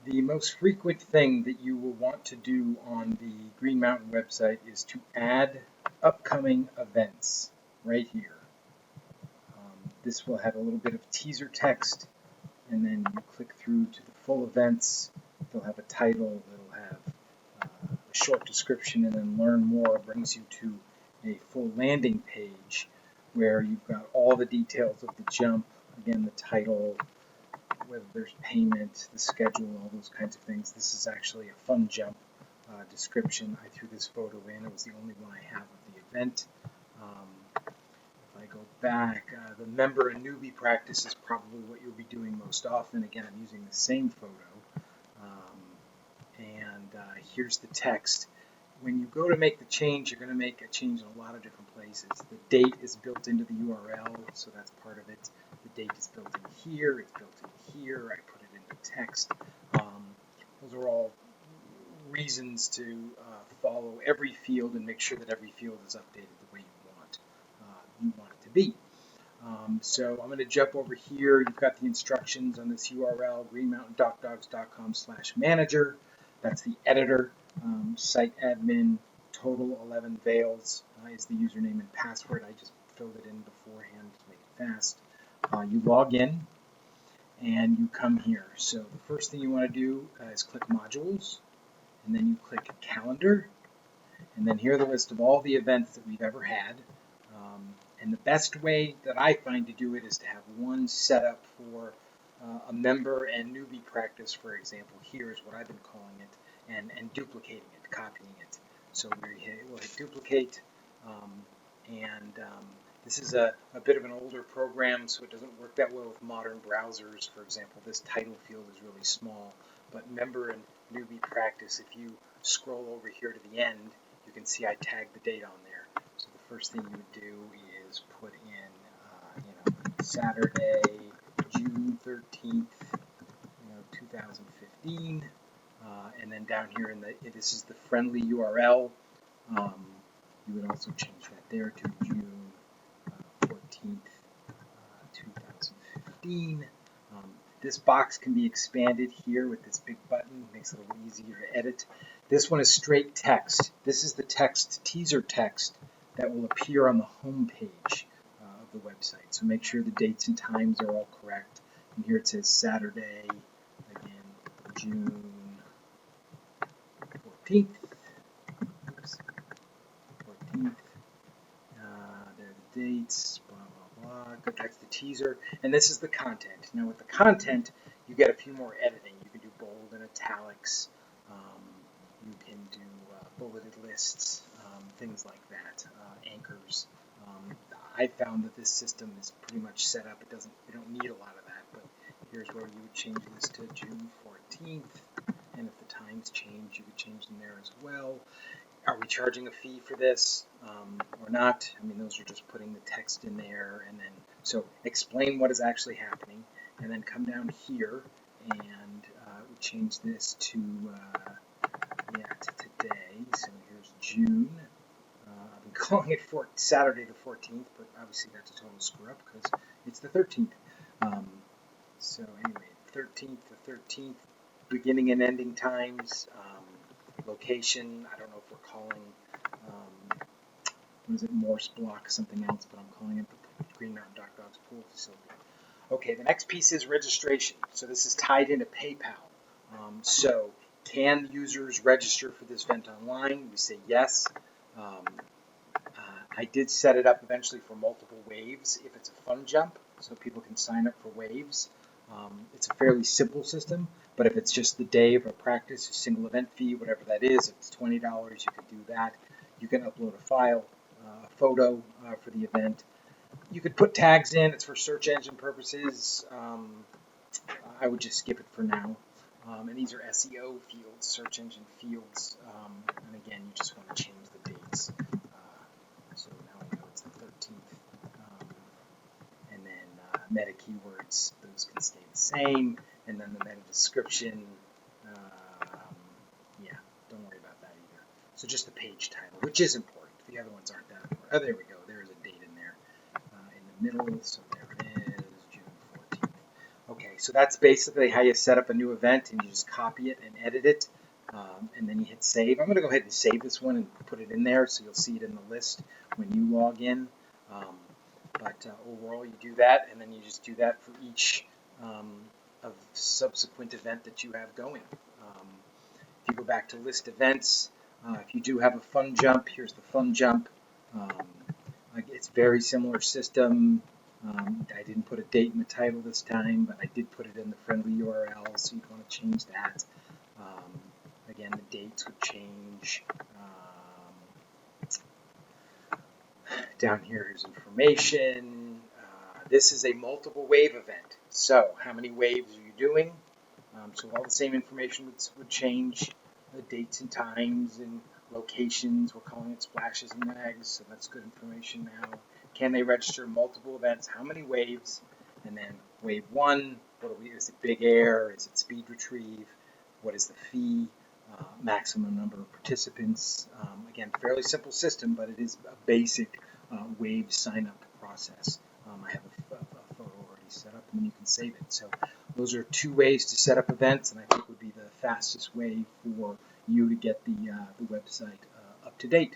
The most frequent thing that you will want to do on the Green Mountain website is to add upcoming events right here. This will have a little bit of teaser text, and then you click through to the full events. They'll have a title, it'll have a short description, and then learn more brings you to a full landing page where you've got all the details of the jump, again, the title, whether there's payment, the schedule, all those kinds of things. This is actually a fun jump description. I threw this photo in. It was the only one I have of the event. If I go back, the member and newbie practice is probably what you'll be doing most often. Again, I'm using the same photo. Here's the text. When you go to make the change, you're going to make a change in a lot of different places. The date is built into the URL, so that's part of it. The date is built in here, it's built in here, I put it into text. Those are all reasons to follow every field and make sure that every field is updated the way you want it to be. So I'm going to jump over here. You've got the instructions on this URL, greenmountaindocdogs.com/manager. That's the editor. Site admin, total 11 veils is the username and password. I just filled it in beforehand to make it fast. You log in and you come here. So the first thing you want to do is click modules, and then you click calendar, and then here are the list of all the events that we've ever had. And the best way that I find to do it is to have one set up for a member and newbie practice, for example. Here is what I've been calling it, and duplicating it, copying it. So we'll hit duplicate, this is a bit of an older program, so it doesn't work that well with modern browsers. For example, this title field is really small, but member and newbie practice, if you scroll over here to the end, you can see I tagged the date on there. So the first thing you would do is put in, Saturday, June 13th, 2015, and then down here this is the friendly URL. You would also change that there to June 14th, 2015. This box can be expanded here with this big button. Makes it a little easier to edit. This one is straight text. This is the teaser text that will appear on the home page of the website. So make sure the dates and times are all correct. And here it says Saturday, again, June 14th. Oops. 14th. There are the dates, blah, blah, blah. Go back to the teaser. And this is the content. Now with the content, you get a few more editing. You can do bold and italics. You can do bulleted lists, things like that, anchors. I found that this system is pretty much set up. We don't need a lot of that, but here's where you would change this to June 14th. And if the times change, you could change them there as well. Are we charging a fee for this or not? I mean, those are just putting the text in there, and then so explain what is actually happening, and then come down here and we change this to today. So here's June. I've been calling it Saturday the 14th, but obviously that's a total screw up because it's the 13th. So anyway, 13th the 13th. Beginning and ending times, location. I don't know if we're calling, what is it, Morse block, something else, but I'm calling it the Green Mountain Dock Dogs Pool Facility. Okay, the next piece is registration. So this is tied into PayPal. So can users register for this event online? We say yes. I did set it up eventually for multiple waves if it's a fun jump, so people can sign up for waves. It's a fairly simple system, but if it's just the day of a practice, a single event fee, whatever that is, if it's $20, you can do that. You can upload a file, a photo for the event. You could put tags in. It's for search engine purposes. I would just skip it for now. And these are SEO fields, search engine fields. And again, you just want to change the dates. So now I know it's the 13th. And then meta keywords, those can stay the same. And then the meta description, don't worry about that either. So just the page title, which is important. The other ones aren't that important. Oh, there we go. There's a date in there in the middle. So there it is, June 14th. Okay, So that's basically how you set up a new event, and you just copy it and edit it, and then you hit save. I'm going to go ahead and save this one and put it in there so you'll see it in the list when you log in. But overall, you do that, and then you just do that for each of subsequent event that you have going. If you go back to list events, if you do have a fun jump, here's the fun jump. It's very similar system. I didn't put a date in the title this time, but I did put it in the friendly URL, so you'd want to change that. Again, the dates would change. Down here is information. This is a multiple wave event. So how many waves are you doing? So all the same information would change. The dates and times and locations. We're calling it splashes and mags, so that's good information now. Can they register multiple events? How many waves? And then wave one, is it big air? Is it speed retrieve? What is the fee? Maximum number of participants. Again, fairly simple system, but it is a basic wave sign up process. I have a photo already set up, and then you can save it. So those are 2 ways to set up events, and I think would be the fastest way for you to get the website up to date.